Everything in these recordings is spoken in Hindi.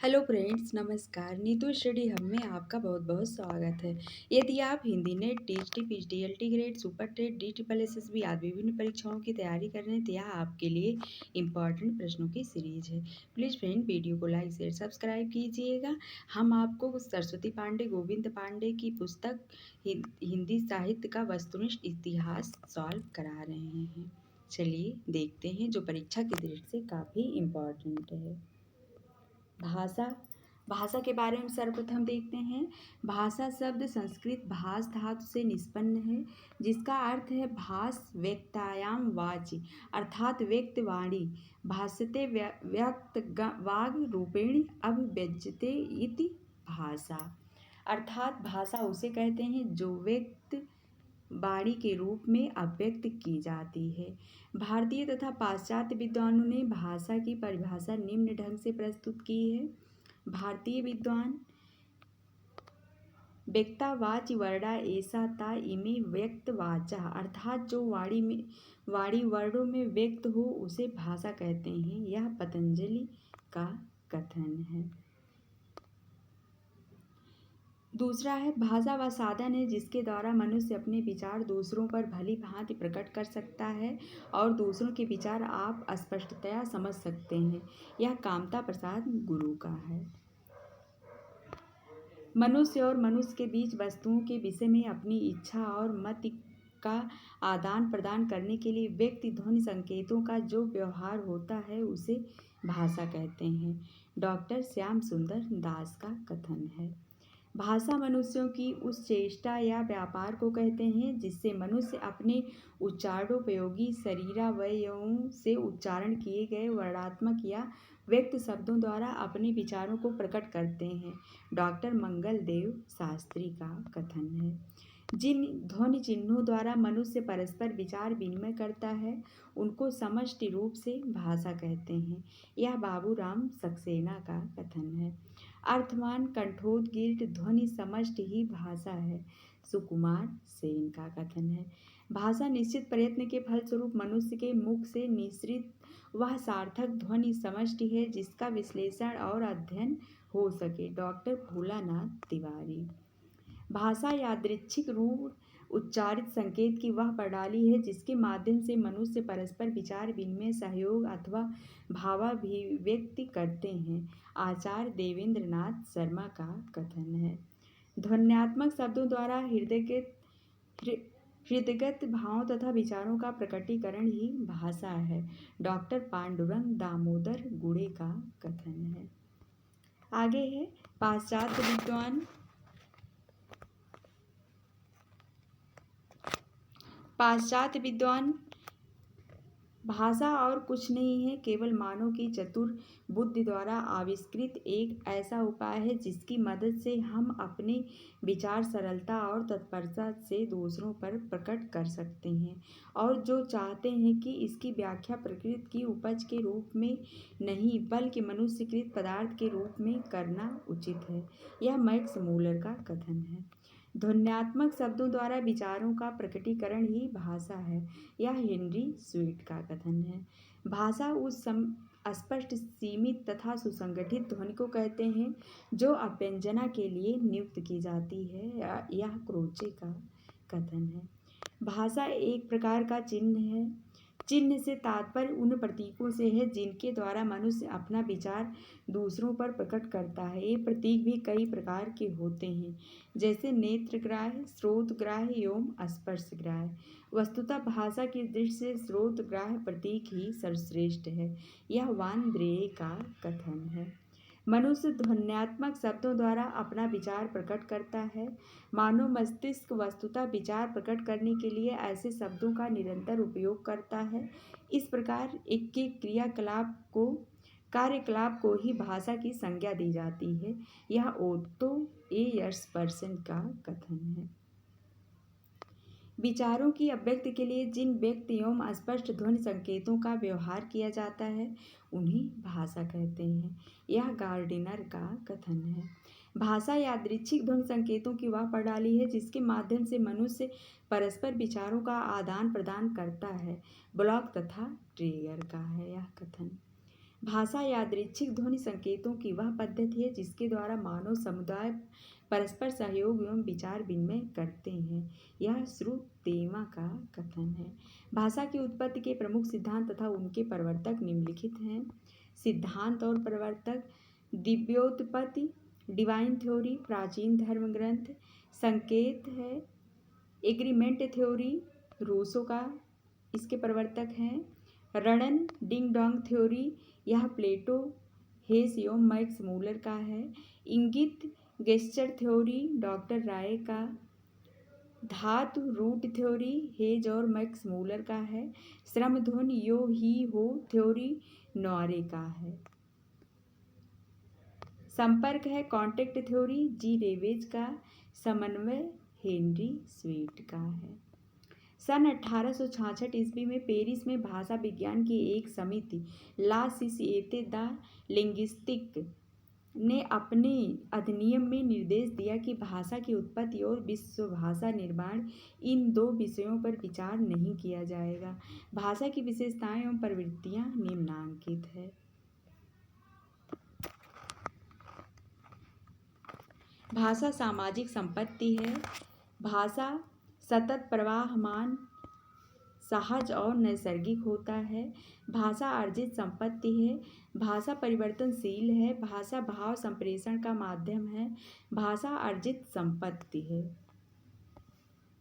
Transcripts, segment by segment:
हेलो फ्रेंड्स, नमस्कार। नीतू स्टडी हब में आपका बहुत बहुत स्वागत है। यदि आप Hindi NET, TST, PGDLT grade, super TET, D triple SSB आदि विभिन्न परीक्षाओं की तैयारी कर रहे हैं तो यह आपके लिए इम्पॉर्टेंट प्रश्नों की सीरीज है। प्लीज़ फ्रेंड, वीडियो को लाइक शेयर सब्सक्राइब कीजिएगा। हम आपको सरस्वती पांडे, गोविंद पांडे की पुस्तक हिंदी साहित्य का वस्तुनिष्ठ इतिहास सॉल्व करा रहे हैं। चलिए देखते हैं, जो परीक्षा की दृष्टि से काफ़ी इम्पॉर्टेंट है। भाषा भाषा के बारे में सर्वप्रथम देखते हैं। भाषा शब्द संस्कृत भाष धातु से निष्पन्न है, जिसका अर्थ है भाष व्यक्तायाम वाचि, अर्थात व्यक्त वाणी। भाष्यते व्यक्त वाग रूपेण अभिव्यज्यते इति भाषा। अर्थात भाषा उसे कहते हैं जो व्यक्त वाणी के रूप में अभिव्यक्त की जाती है। भारतीय तथा पाश्चात्य विद्वानों ने भाषा की परिभाषा निम्न ढंग से प्रस्तुत की है। भारतीय विद्वान व्यक्तावाच वर्णा ऐसा ता इमे व्यक्त वाचा, अर्थात जो वाणी वर्णों में व्यक्त हो उसे भाषा कहते हैं। यह पतंजलि का कथन है। दूसरा है, भाषा वह साधन है जिसके द्वारा मनुष्य अपने विचार दूसरों पर भली भांति प्रकट कर सकता है और दूसरों के विचार आप स्पष्टतया समझ सकते हैं। यह कामता प्रसाद गुरु का है। मनुष्य और मनुष्य के बीच वस्तुओं के विषय में अपनी इच्छा और मत का आदान प्रदान करने के लिए व्यक्ति ध्वनि संकेतों का जो व्यवहार होता है उसे भाषा कहते हैं। डॉक्टर श्याम सुंदर दास का कथन है। भाषा मनुष्यों की उस चेष्टा या व्यापार को कहते हैं जिससे मनुष्य अपने उच्चारणोपयोगी शरीरावयवों से उच्चारण किए गए वर्णात्मक या व्यक्त शब्दों द्वारा अपने विचारों को प्रकट करते हैं। डॉक्टर मंगल देव शास्त्री का कथन है। जिन ध्वनि चिन्हों द्वारा मनुष्य परस्पर विचार विनिमय करता है उनको समष्टि रूप से भाषा कहते हैं। यह बाबूराम सक्सेना का कथन है। अर्थवान कंठोदगीर्घ ध्वनि समष्टि ही भाषा है, सुकुमार सेन का कथन है। भाषा निश्चित प्रयत्न के फलस्वरूप मनुष्य के मुख से निःसृत वह सार्थक ध्वनि समष्टि है जिसका विश्लेषण और अध्ययन हो सके। डॉक्टर भोलानाथ तिवारी। भाषा यादृच्छिक रूप उच्चारित संकेत की वह प्रणाली है जिसके माध्यम से मनुष्य परस्पर विचार विनिमय, सहयोग अथवा भावाभिव्यक्ति करते हैं। आचार्य देवेंद्र नाथ शर्मा का कथन है। ध्वन्यात्मक शब्दों द्वारा हृदयगत भावों तथा विचारों का प्रकटीकरण ही भाषा है। डॉक्टर पांडुरंग दामोदर गुड़े का कथन है। आगे है, पाश्चात्य विद्वान भाषा और कुछ नहीं है, केवल मानव की चतुर बुद्धि द्वारा आविष्कृत एक ऐसा उपाय है जिसकी मदद से हम अपने विचार सरलता और तत्परता से दूसरों पर प्रकट कर सकते हैं और जो चाहते हैं कि इसकी व्याख्या प्रकृति की उपज के रूप में नहीं बल्कि मनुष्यकृत पदार्थ के रूप में करना उचित है। यह मैक्स मूलर का कथन है। ध्वन्यात्मक शब्दों द्वारा विचारों का प्रकटीकरण ही भाषा है। यह हेनरी स्वीट का कथन है। भाषा उस स्पष्ट, सीमित तथा सुसंगठित ध्वनि को कहते हैं जो अभ्यंजना के लिए नियुक्त की जाती है। यह क्रोचे का कथन है। भाषा एक प्रकार का चिन्ह है। चिन्ह से तात्पर्य उन प्रतीकों से है जिनके द्वारा मनुष्य अपना विचार दूसरों पर प्रकट करता है। ये प्रतीक भी कई प्रकार के होते हैं, जैसे नेत्रग्राह्य, श्रोतग्राह्य एवं स्पर्शग्राह्य। वस्तुतः भाषा की दृष्टि से श्रोतग्राह्य प्रतीक ही सर्वश्रेष्ठ है। यह वान द्रेये का कथन है। मनुष्य ध्वन्यात्मक शब्दों द्वारा अपना विचार प्रकट करता है। मानव मस्तिष्क वस्तुतः विचार प्रकट करने के लिए ऐसे शब्दों का निरंतर उपयोग करता है। इस प्रकार एक के कार्यकलाप को ही भाषा की संज्ञा दी जाती है। यह ओत्तो एयर्सपर्सन का कथन है। विचारों की अभिव्यक्ति के लिए जिन व्यक्त एवं स्पष्ट ध्वनि संकेतों का व्यवहार किया जाता है उन्हीं भाषा कहते हैं। यह गार्डिनर का कथन है। भाषा यादृच्छिक ध्वनि संकेतों की वह प्रणाली है जिसके माध्यम से मनुष्य परस्पर विचारों का आदान प्रदान करता है। ब्लॉक तथा ट्रिगर का है यह कथन। भाषा यादृच्छिक ध्वनि संकेतों की वह पद्धति है जिसके द्वारा मानव समुदाय परस्पर सहयोग एवं विचार विनिमय करते हैं। यह श्रुतेमा का कथन है। भाषा की उत्पत्ति के प्रमुख सिद्धांत तथा उनके प्रवर्तक निम्नलिखित हैं। सिद्धांत और प्रवर्तक: दिव्योत्पत्ति, डिवाइन थ्योरी, प्राचीन धर्म ग्रंथ। संकेत है एग्रीमेंट थ्योरी, रूसो का इसके प्रवर्तक हैं। रणन डिंग डोंग थ्योरी, यह प्लेटो, हेस एवं मैक्स मूलर का है। इंगित गेस्चर थ्योरी, डॉक्टर राय का। धातु रूट थ्योरी, हेज और मैक्स मूलर का है। श्रम ध्वनि यो ही हो थ्योरी, नॉरे का है। संपर्क है कॉन्टेक्ट थ्योरी, जी रेवेज का। समन्वय हेनरी स्वीट का है। सन 1866 ईस्वी में पेरिस में भाषा विज्ञान की एक समिति ला सोसिएते द लिंग्विस्टिक ने अपने अधिनियम में निर्देश दिया कि भाषा की उत्पत्ति और विश्व भाषा निर्माण, इन दो विषयों पर विचार नहीं किया जाएगा। भाषा की विशेषताएं एवं प्रवृत्तियां निम्नांकित है। भाषा सामाजिक संपत्ति है। भाषा सतत प्रवाहमान, सहज और नैसर्गिक होता है। भाषा अर्जित संपत्ति है। भाषा परिवर्तनशील है। भाषा भाव संप्रेषण का माध्यम है। भाषा अर्जित संपत्ति है।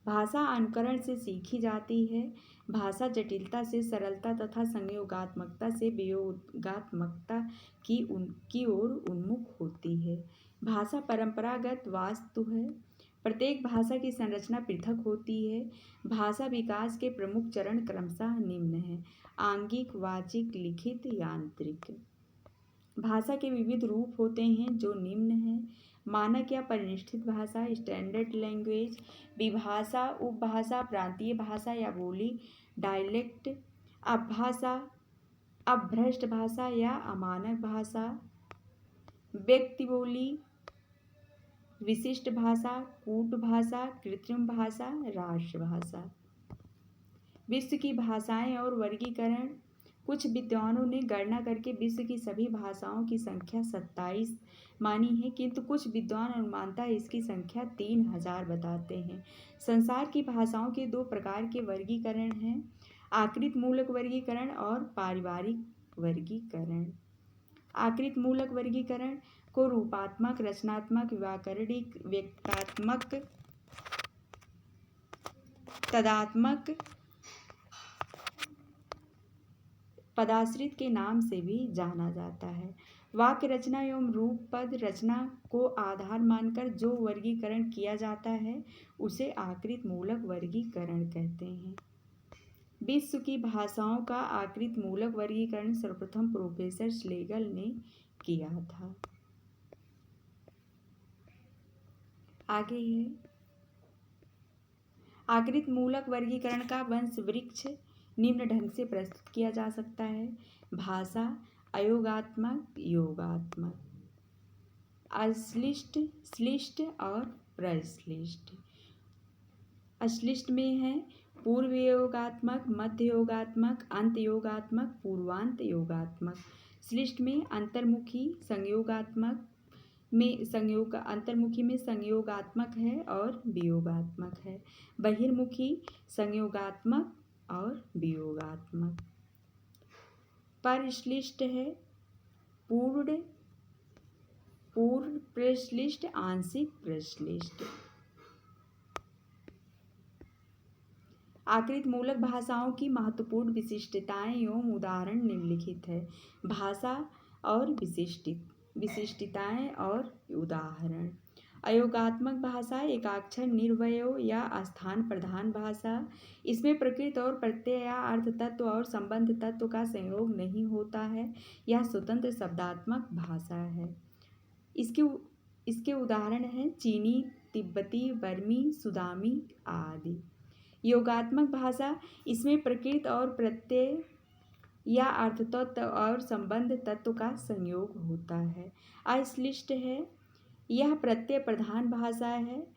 भाषा अनुकरण से सीखी जाती है। भाषा जटिलता से सरलता तथा संयोगात्मकता से वियोगात्मकता की ओर उन्मुख होती है। भाषा परंपरागत वास्तु है। प्रत्येक भाषा की संरचना पृथक होती है। भाषा विकास के प्रमुख चरण क्रमशः निम्न हैं: आंगिक, वाचिक, लिखित, यांत्रिक। भाषा के विविध रूप होते हैं जो निम्न हैं: मानक या परिनिष्ठित भाषा, स्टैंडर्ड लैंग्वेज, विभाषा, उपभाषा, प्रांतीय भाषा या बोली, डायलेक्ट, अपभाषा, अपभ्रष्ट भाषा या अमानक भाषा, व्यक्ति बोली, विशिष्ट भाषा, कूट भाषा, कृत्रिम भाषा, राष्ट्रभाषा। विश्व की भाषाएं और वर्गीकरण: कुछ विद्वानों ने गणना करके विश्व की सभी भाषाओं की संख्या 27 मानी है, किंतु कुछ विद्वान अनुमानतः इसकी संख्या 3000 बताते हैं। संसार की भाषाओं के दो प्रकार के वर्गीकरण हैं: आकृति मूलक वर्गीकरण और पारिवारिक वर्गीकरण। आकृति मूलक वर्गीकरण को रूपात्मक, रचनात्मक, व्याकरणिक, व्यक्तात्मक, तदात्मक, पदाश्रित के नाम से भी जाना जाता है। वाक्य रचना एवं रूप पद रचना को आधार मानकर जो वर्गीकरण किया जाता है उसे आकृति मूलक वर्गीकरण कहते हैं। विश्व की भाषाओं का आकृति मूलक वर्गीकरण सर्वप्रथम प्रोफेसर श्लेगल ने किया था। आगे है आकृति मूलक वर्गीकरण का वंश वृक्ष निम्न ढंग से प्रस्तुत किया जा सकता है: भाषा अयोगात्मक, योगात्मक, अश्लिष्ट, श्लिष्ट और प्रश्लिष्ट। अश्लिष्ट में है पूर्व योगात्मक, मध्य योगात्मक, अंत योगात्मक, पूर्वांत योगात्मक। श्लिष्ट में अंतर्मुखी संयोगात्मक अंतर्मुखी में संयोगात्मक है और वियोगात्मक है। बहिर्मुखी संयोगात्मक और वियोगात्मक। परश्लिष्ट है पूर्ण प्रश्लिष्ट, आंशिक प्रश्लिष्ट। आकृति मूलक भाषाओं की महत्वपूर्ण विशिष्टताएं एवं उदाहरण निम्नलिखित है: भाषा और विशिष्टताएं और उदाहरण। अयोगात्मक भाषा एकाक्षर निर्वयो या स्थान प्रधान भाषा। इसमें प्रकृति और प्रत्यय या अर्थ तत्व और संबंध तत्व का संयोग नहीं होता है। यह स्वतंत्र शब्दात्मक भाषा है। इसके उदाहरण हैं चीनी, तिब्बती, बर्मी, सुदामी आदि। योगात्मक भाषा, इसमें प्रकृति और प्रत्यय या अर्थ तत्व और संबंध तत्व का संयोग होता है। अश्लिष्ट है, यह प्रत्यय प्रधान भाषा है।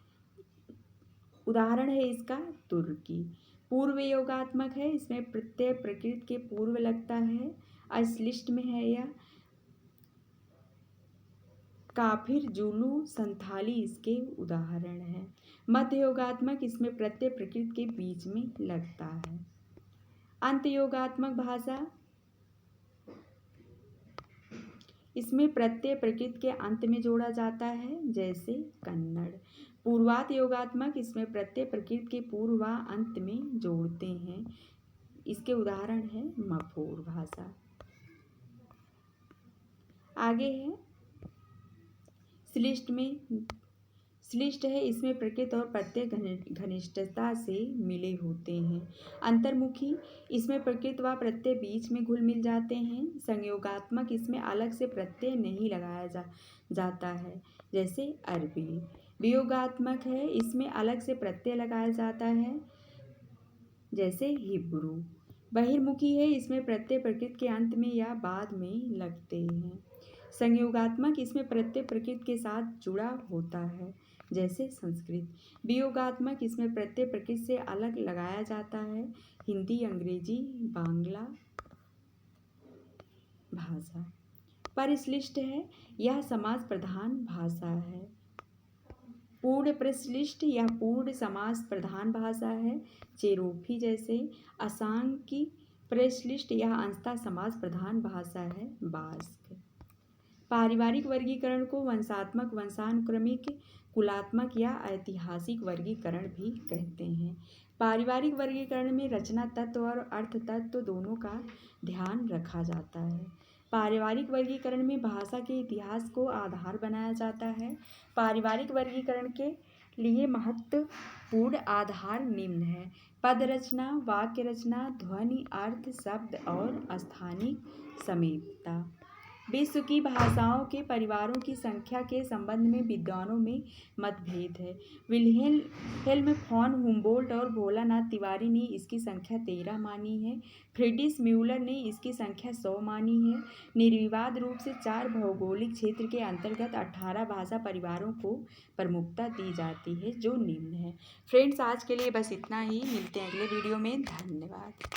उदाहरण है इसका तुर्की। पूर्व योगात्मक है, इसमें प्रत्यय प्रकृति के पूर्व लगता है। अश्लिष्ट में है यह। काफिर, जुलू, संथाली इसके उदाहरण हैं। मध्ययोगात्मक, इसमें प्रत्यय प्रकृति के बीच में लगता है। अंतयोगात्मक भाषा, इसमें प्रत्यय प्रकृति के अंत में जोड़ा जाता है, जैसे कन्नड़। पूर्वात योगात्मक, इसमें प्रत्यय प्रकृति के पूर्व व अंत में जोड़ते हैं, इसके उदाहरण है मफोर भाषा। आगे है श्लिष्ट में, श्लिष्ट है, इसमें प्रकृति और प्रत्यय घनिष्ठता से मिले होते हैं। अंतर्मुखी, इसमें प्रकृति व प्रत्यय बीच में घुल मिल जाते हैं। संयोगात्मक, इसमें अलग से प्रत्यय नहीं लगाया जाता है, जैसे अरबी। वियोगात्मक है, इसमें अलग से प्रत्यय लगाया जाता है, जैसे हिब्रू। बहिर्मुखी है, इसमें प्रत्यय प्रकृति के अंत में या बाद में लगते हैं। संयोगात्मक, इसमें प्रत्यय प्रकृति के साथ जुड़ा होता है, जैसे संस्कृत। वियोगात्मक, इसमें प्रत्यय प्रकृति से अलग लगाया जाता है, हिंदी, अंग्रेजी, बांग्ला भाषा। परिश्लिष्ट है, यह समास प्रधान भाषा है। पूर्ण परिश्लिष्ट या पूर्ण समास प्रधान भाषा है, चेरोफी जैसे। असांग की परिश्लिष्ट यह अंशतः समास प्रधान भाषा है, बास्क। पारिवारिक वर्गीकरण को वंशात्मक, वंशानुक्रमिक, कुलात्मक या ऐतिहासिक वर्गीकरण भी कहते हैं। पारिवारिक वर्गीकरण में रचना तत्व और अर्थ तत्व दोनों का ध्यान रखा जाता है। पारिवारिक वर्गीकरण में भाषा के इतिहास को आधार बनाया जाता है। पारिवारिक वर्गीकरण के लिए महत्वपूर्ण आधार निम्न है: पद रचना, वाक्य रचना, ध्वनि, अर्थ, शब्द और स्थानिक समीपता। विश्व की भाषाओं के परिवारों की संख्या के संबंध में विद्वानों में मतभेद है। विल्हेल्म फॉन हुम्बोल्ट और भोलानाथ तिवारी ने इसकी संख्या 13 मानी है। फ्रीड्रिश म्यूलर ने इसकी संख्या 100 मानी है। निर्विवाद रूप से 4 भौगोलिक क्षेत्र के अंतर्गत 18 भाषा परिवारों को प्रमुखता दी जाती है, जो निम्न है। फ्रेंड्स, आज के लिए बस इतना ही। मिलते हैं अगले वीडियो में। धन्यवाद।